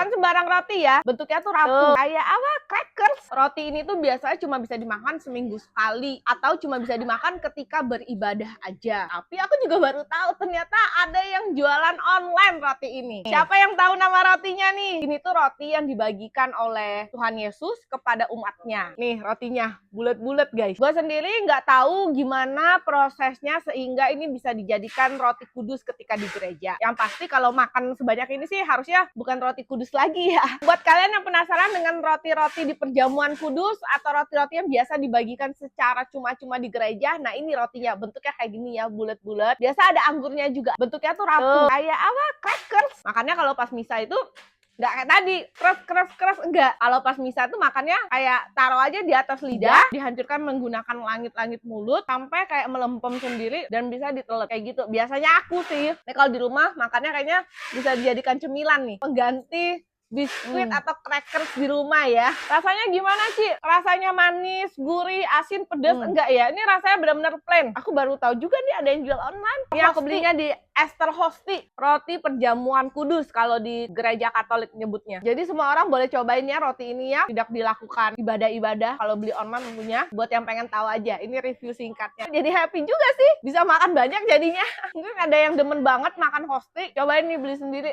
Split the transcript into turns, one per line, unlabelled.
bukan sembarang roti ya. Bentuknya tuh rapuh. Kayak apa? Crackers. Roti ini tuh biasanya cuma bisa dimakan seminggu sekali atau cuma bisa dimakan ketika beribadah aja. Tapi aku juga baru tahu ternyata ada yang jualan online roti ini. Siapa yang tahu nama rotinya nih? Ini tuh roti yang dibagikan oleh Tuhan Yesus kepada umatnya. Nih rotinya, bulat-bulat guys. Gue sendiri nggak tahu gimana prosesnya sehingga ini bisa dijadikan roti kudus ketika di gereja. Yang pasti kalau makan sebanyak ini sih harusnya bukan roti kudus lagi ya. Buat kalian yang penasaran dengan roti-roti di perjamuan kudus atau roti-roti yang biasa dibagikan secara cuma-cuma di gereja, nah ini rotinya bentuknya kayak gini ya, bulat-bulat. Biasa ada anggurnya juga. Bentuknya tuh rapuh. Kayak apa? Crackers. Makanya kalau pas misa itu nggak kayak tadi, keras, enggak. Kalau pas misa tuh makannya kayak taruh aja di atas lidah, dihancurkan menggunakan langit-langit mulut, sampai kayak melempem sendiri dan bisa ditelan kayak gitu. Biasanya aku sih, kalau di rumah makannya kayaknya bisa dijadikan cemilan nih, pengganti biskuit atau crackers di rumah ya. Rasanya gimana sih? Rasanya manis, gurih, asin, pedas? Enggak ya, ini rasanya benar-benar plain. Aku baru tahu juga nih ada yang jual online. Ini aku belinya di Esther Hosti, roti perjamuan kudus kalau di gereja Katolik nyebutnya. Jadi semua orang boleh cobain ya roti ini ya. Tidak dilakukan ibadah-ibadah kalau beli online tentunya. Buat yang pengen tahu aja, ini review singkatnya. Jadi happy juga sih, bisa makan banyak jadinya. Mungkin ada yang demen banget makan Hosti, cobain nih beli sendiri.